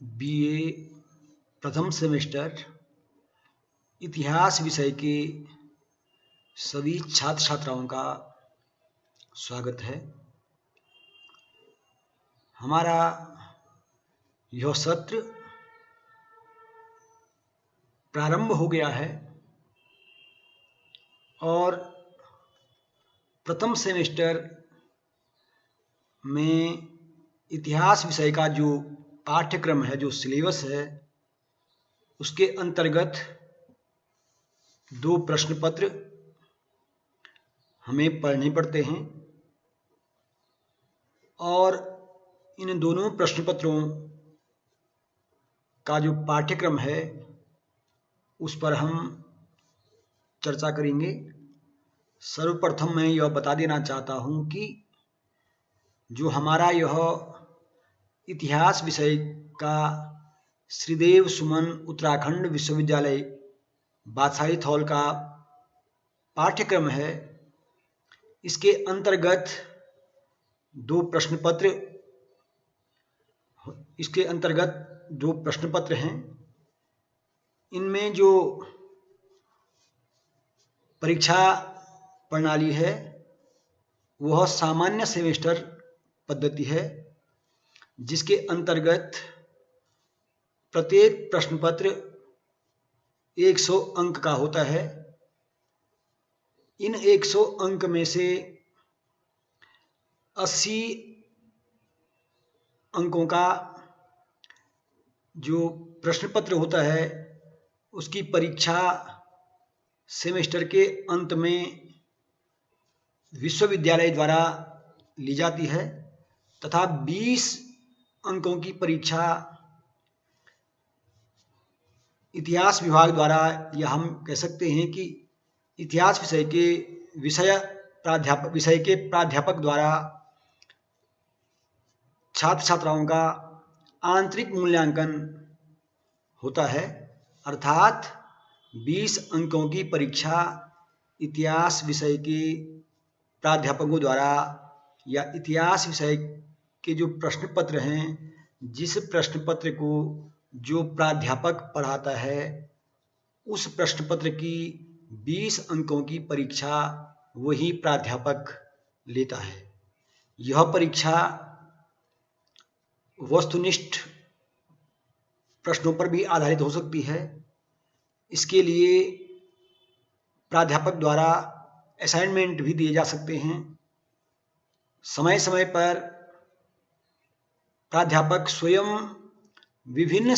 BA प्रथम semester इतिहास विषय के सभी छात्र छात्राओं का स्वागत है। हमारा यह सत्र प्रारंभ हो गया है और प्रथम सेमेस्टर में इतिहास विषय का जो पाठ्यक्रम है, जो सिलेबस है, उसके अंतर्गत 2 प्रश्न पत्र हमें पढ़ने पड़ते हैं और इन दोनों प्रश्न पत्रों का जो पाठ्यक्रम है उस पर हम चर्चा करेंगे। सर्वप्रथम मैं यह बता देना चाहता हूं कि जो हमारा यह इतिहास विषय का श्रीदेव सुमन उत्तराखंड विश्वविद्यालय बादशाही थौल का पाठ्यक्रम है, इसके अंतर्गत 2 प्रश्न पत्र हैं। इनमें जो परीक्षा प्रणाली है वह सामान्य सेमेस्टर पद्धति है, जिसके अंतर्गत प्रत्येक प्रश्न पत्र 100 अंक का होता है। इन 100 अंक में से 80 अंकों का जो प्रश्न पत्र होता है उसकी परीक्षा सेमेस्टर के अंत में विश्वविद्यालय द्वारा ली जाती है तथा 20 अंकों की परीक्षा इतिहास विभाग द्वारा, या हम कह सकते हैं कि इतिहास विषय के प्राध्यापक द्वारा छात्र छात्राओं का आंतरिक मूल्यांकन होता है। अर्थात 20 अंकों की परीक्षा इतिहास विषय के प्राध्यापकों द्वारा, या इतिहास विषय के जो प्रश्न पत्र हैं, जिस प्रश्न पत्र को जो प्राध्यापक पढ़ाता है उस प्रश्न पत्र की 20 अंकों की परीक्षा वही प्राध्यापक लेता है। यह परीक्षा वस्तुनिष्ठ प्रश्नों पर भी आधारित हो सकती है। इसके लिए प्राध्यापक द्वारा असाइनमेंट भी दिए जा सकते हैं। समय समय पर प्राध्यापक स्वयं विभिन्न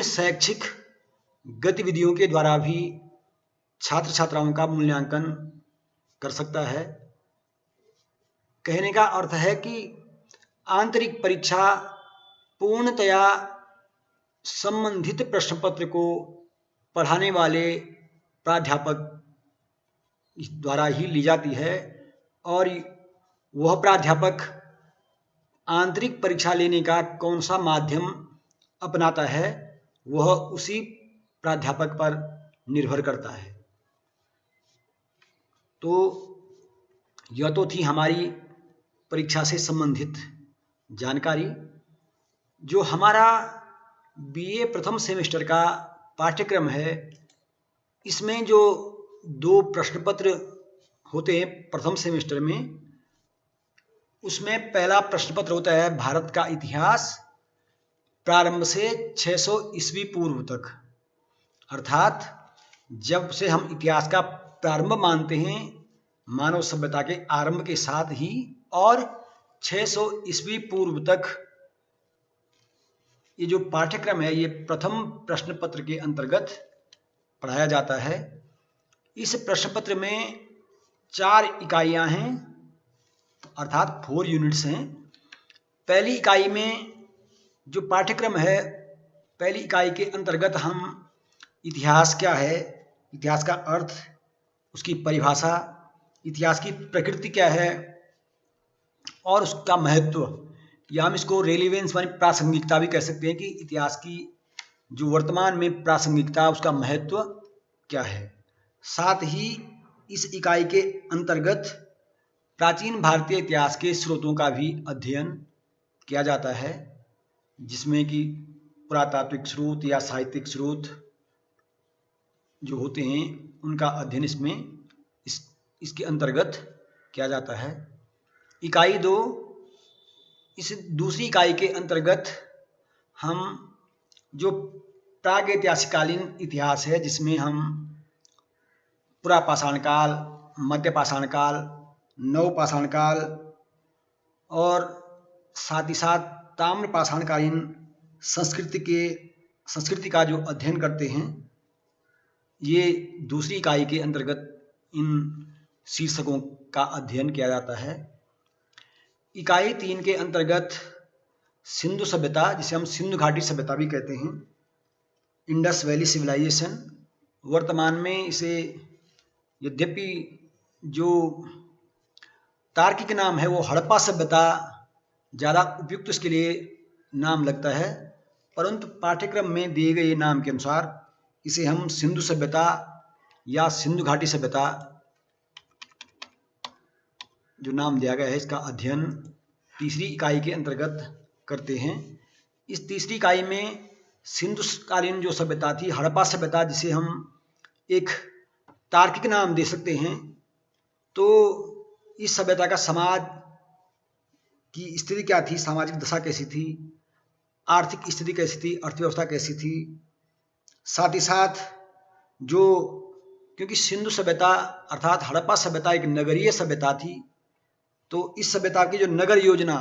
शैक्षिक गतिविधियों के द्वारा भी छात्र छात्राओं का मूल्यांकन कर सकता है। कहने का अर्थ है कि आंतरिक परीक्षा पूर्णतया संबंधित प्रश्न पत्र को पढ़ाने वाले प्राध्यापक द्वारा ही ली जाती है और वह प्राध्यापक आंतरिक परीक्षा लेने का कौन सा माध्यम अपनाता है वह उसी प्राध्यापक पर निर्भर करता है। तो यह तो थी हमारी परीक्षा से संबंधित जानकारी। जो हमारा बीए प्रथम सेमेस्टर का पाठ्यक्रम है, इसमें जो 2 प्रश्न पत्र होते हैं प्रथम सेमेस्टर में, उसमें पहला प्रश्न पत्र होता है भारत का इतिहास प्रारंभ से 600 ईस्वी पूर्व तक। अर्थात जब से हम इतिहास का प्रारंभ मानते हैं, मानव सभ्यता के आरंभ के साथ ही, और 600 ईस्वी पूर्व तक ये जो पाठ्यक्रम है ये प्रथम प्रश्न पत्र के अंतर्गत पढ़ाया जाता है। इस प्रश्न पत्र में 4 इकाइयां हैं, अर्थात 4 यूनिट्स हैं। पहली इकाई में जो पाठ्यक्रम है, पहली इकाई के अंतर्गत हम इतिहास क्या है, इतिहास का अर्थ, उसकी परिभाषा, इतिहास की प्रकृति क्या है और उसका महत्व, या हम इसको रेलिवेंस मानी प्रासंगिकता भी कह सकते हैं कि इतिहास की जो वर्तमान में प्रासंगिकता, उसका महत्व क्या है। साथ ही इस इकाई के अंतर्गत प्राचीन भारतीय इतिहास के स्रोतों का भी अध्ययन किया जाता है। जिसमें कि पुरातात्विक स्रोत या साहित्यिक स्रोत जो होते हैं उनका अध्ययन इसके अंतर्गत किया जाता है। इकाई 2, इस दूसरी इकाई के अंतर्गत हम जो प्रागैतिहासिककालीन इतिहास है, जिसमें हम पुरापाषाण काल, मध्यपाषाण काल, नवपाषाण काल और साथ ही साथ ताम्रपाषाणकालीन संस्कृति का जो अध्ययन करते हैं, ये दूसरी इकाई के अंतर्गत इन शीर्षकों का अध्ययन किया जाता है। इकाई 3 के अंतर्गत सिंधु सभ्यता, जिसे हम सिंधु घाटी सभ्यता भी कहते हैं, इंडस वैली सिविलाइजेशन, वर्तमान में इसे यद्यपि जो तार्किक नाम है वो हड़प्पा सभ्यता ज़्यादा उपयुक्त इसके लिए नाम लगता है, परंतु पाठ्यक्रम में दिए गए नाम के अनुसार इसे हम सिंधु सभ्यता या सिंधु घाटी सभ्यता जो नाम दिया गया है, इसका अध्ययन तीसरी इकाई के अंतर्गत करते हैं। इस तीसरी इकाई में सिंधुकालीन जो सभ्यता थी, हड़प्पा सभ्यता, जिसे हम एक तार्किक नाम दे सकते हैं, तो इस सभ्यता का समाज की स्थिति क्या थी, सामाजिक दशा कैसी थी, आर्थिक स्थिति कैसी थी, अर्थव्यवस्था कैसी थी, साथ ही साथ जो, क्योंकि सिंधु सभ्यता अर्थात हड़प्पा सभ्यता एक नगरीय सभ्यता थी, तो इस सभ्यता की जो नगर योजना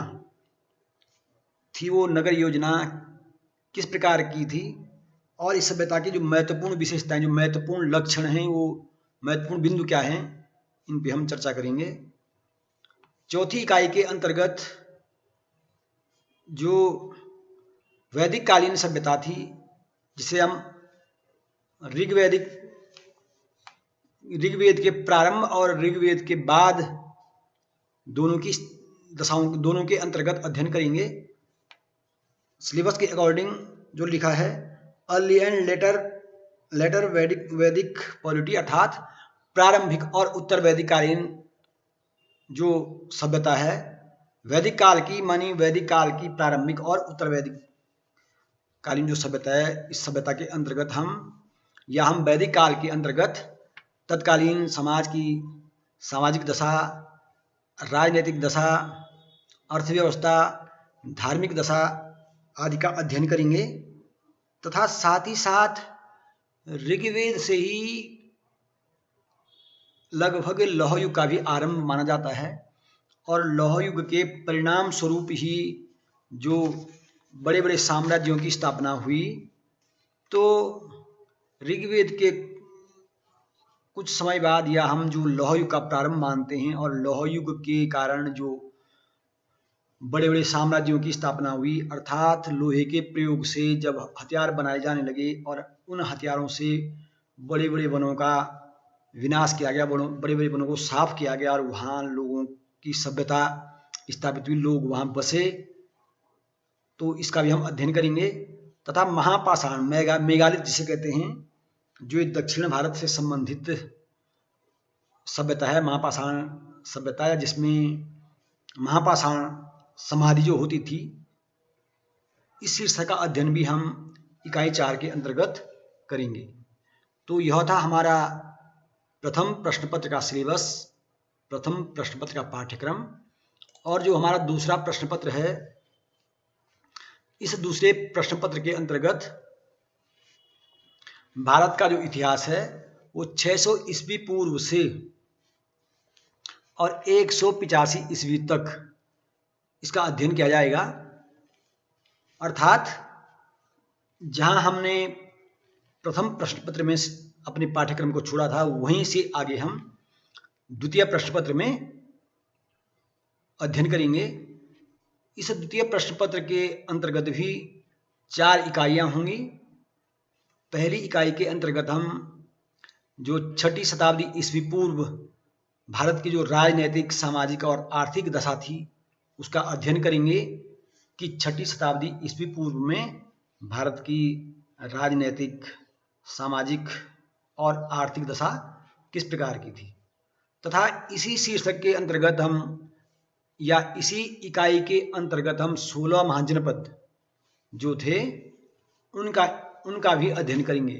थी वो नगर योजना किस प्रकार की थी, और इस सभ्यता की जो महत्वपूर्ण विशेषताएं, जो महत्वपूर्ण लक्षण हैं, वो महत्वपूर्ण बिंदु क्या हैं, इन पे हम चर्चा करेंगे। चौथी इकाई के अंतर्गत जो वैदिक कालीन सभ्यता थी, जिसे हम ऋग्वेद के प्रारंभ और ऋग्वेद के बाद दोनों की दशाओं, दोनों के अंतर्गत अध्ययन करेंगे। सिलेबस के अकॉर्डिंग जो लिखा है, अर्ली एंड लेटर वैदिक पॉलिटी, अर्थात प्रारंभिक और उत्तर वैदिक कालीन जो सभ्यता है, वैदिक काल की मानी वैदिक काल की प्रारंभिक और उत्तर वैदिक कालीन जो सभ्यता है, इस सभ्यता के अंतर्गत हम वैदिक काल के अंतर्गत तत्कालीन समाज की सामाजिक दशा, राजनीतिक दशा, अर्थव्यवस्था, धार्मिक दशा आदि का अध्ययन करेंगे, तथा साथ ही साथ ऋग्वेद से ही लगभग लौह युग का भी आरंभ माना जाता है, और लौह युग के परिणाम स्वरूप ही जो बड़े बड़े साम्राज्यों की स्थापना हुई। तो ऋग्वेद के कुछ समय बाद, या हम जो लौह युग का प्रारंभ मानते हैं, और लौह युग के कारण जो बड़े बड़े साम्राज्यों की स्थापना हुई, अर्थात लोहे के प्रयोग से जब हथियार बनाए जाने लगे और उन हथियारों से बड़े बड़े वनों का विनाश किया गया, बड़े बड़े वनों को साफ किया गया, और वहाँ लोगों की सभ्यता स्थापित हुई, लोग वहाँ बसे, तो इसका भी हम अध्ययन करेंगे। तथा महापाषाण, मेगालिथ जिसे कहते हैं, जो दक्षिण भारत से संबंधित सभ्यता है, महापाषाण सभ्यता है, जिसमें महापाषाण समाधि जो होती थी, इस शीर्षक का अध्ययन भी हम इकाई 4 के अंतर्गत करेंगे। तो यह था हमारा प्रथम प्रश्न पत्र का सिलेबस, प्रथम प्रश्न पत्र का पाठ्यक्रम। और जो हमारा दूसरा प्रश्न पत्र है, इस दूसरे प्रश्न पत्र के अंतर्गत भारत का जो इतिहास है वो 600 ईस्वी पूर्व से और 185 ईस्वी तक इसका अध्ययन किया जाएगा। अर्थात जहां हमने प्रथम प्रश्न पत्र में अपने पाठ्यक्रम को छोड़ा था, वहीं से आगे हम द्वितीय प्रश्न पत्र में अध्ययन करेंगे। इस द्वितीय प्रश्न पत्र के अंतर्गत भी 4 इकाइयां होंगी। पहली इकाई के अंतर्गत हम जो 6ठी शताब्दी ईस्वी पूर्व भारत की जो राजनैतिक, सामाजिक और आर्थिक दशा थी, उसका अध्ययन करेंगे कि 6ठी शताब्दी ईस्वी पूर्व में भारत की राजनैतिक, सामाजिक और आर्थिक दशा किस प्रकार की थी। तथा इसी शीर्षक के अंतर्गत हम, या इसी इकाई के अंतर्गत हम 16 महाजनपद जो थे उनका भी अध्ययन करेंगे।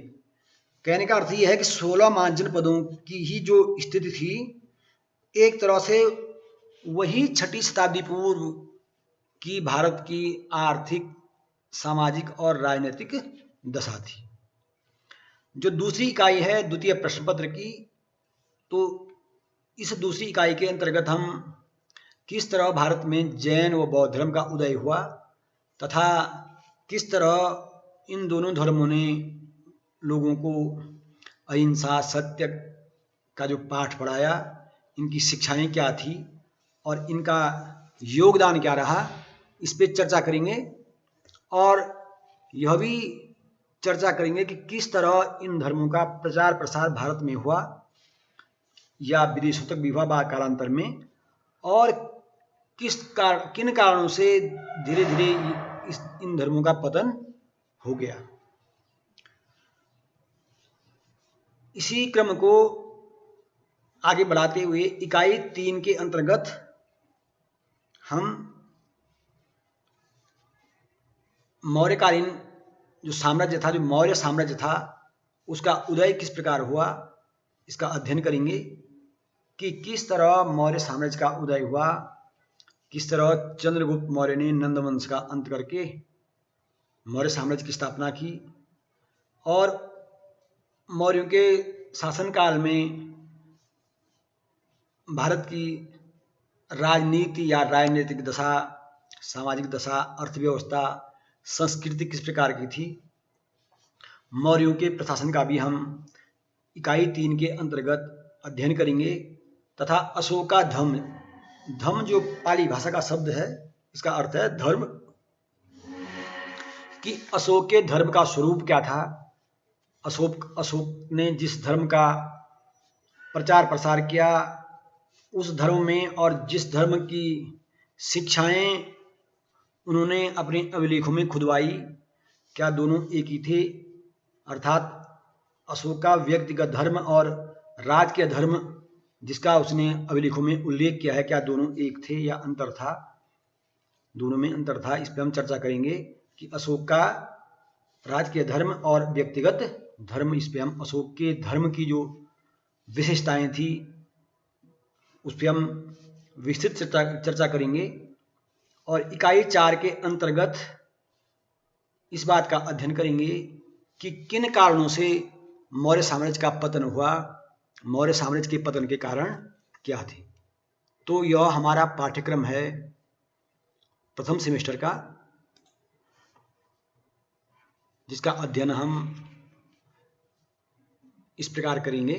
कहने का अर्थ यह है कि 16 महाजन पदों की ही जो स्थिति थी, एक तरह से वही 6ठी शताब्दी पूर्व की भारत की आर्थिक, सामाजिक और राजनीतिक दशा थी। जो दूसरी इकाई है द्वितीय प्रश्न पत्र की, तो इस दूसरी इकाई के अंतर्गत हम किस तरह भारत में जैन व बौद्ध धर्म का उदय हुआ तथा किस तरह इन दोनों धर्मों ने लोगों को अहिंसा, सत्य का जो पाठ पढ़ाया, इनकी शिक्षाएं क्या थी और इनका योगदान क्या रहा, इस पे चर्चा करेंगे। और यह भी चर्चा करेंगे कि किस तरह इन धर्मों का प्रचार प्रसार भारत में हुआ या विदेशों तक भी हुआ कालांतर में, और किन कारणों से धीरे धीरे इन धर्मों का पतन हो गया। इसी क्रम को आगे बढ़ाते हुए इकाई 3 के अंतर्गत हम मौर्यकालीन जो साम्राज्य था, जो मौर्य साम्राज्य था, उसका उदय किस प्रकार हुआ, इसका अध्ययन करेंगे कि किस तरह मौर्य साम्राज्य का उदय हुआ, किस तरह चंद्रगुप्त मौर्य ने नंद वंश का अंत करके मौर्य साम्राज्य की स्थापना की, और मौर्यों के शासनकाल में भारत की राजनीति या राजनीतिक दशा, सामाजिक दशा, अर्थव्यवस्था, संस्कृति किस प्रकार की थी। मौर्यों के प्रशासन का भी हम इकाई 3 के अंतर्गत अध्ययन करेंगे तथा अशोकाधम, धम जो पाली भाषा का शब्द है, इसका अर्थ है धर्म, कि अशोक के धर्म का स्वरूप क्या था। अशोक ने जिस धर्म का प्रचार प्रसार किया, उस धर्म में और जिस धर्म की शिक्षाएं उन्होंने अपने अभिलेखों में खुदवाई, क्या दोनों एक ही थे? अर्थात अशोक का व्यक्तिगत धर्म और राजकीय धर्म जिसका उसने अभिलेखों में उल्लेख किया है, क्या दोनों एक थे या अंतर था? दोनों में अंतर था। इस पर हम चर्चा करेंगे कि अशोक का राजकीय धर्म और व्यक्तिगत धर्म, इस पर हम अशोक के धर्म की जो विशेषताएं थी उस पर हम विस्तृत चर्चा करेंगे। और इकाई 4 के अंतर्गत इस बात का अध्ययन करेंगे कि किन कारणों से मौर्य साम्राज्य का पतन हुआ, मौर्य साम्राज्य के पतन के कारण क्या थे। तो यह हमारा पाठ्यक्रम है प्रथम सेमेस्टर का, जिसका अध्ययन हम इस प्रकार करेंगे।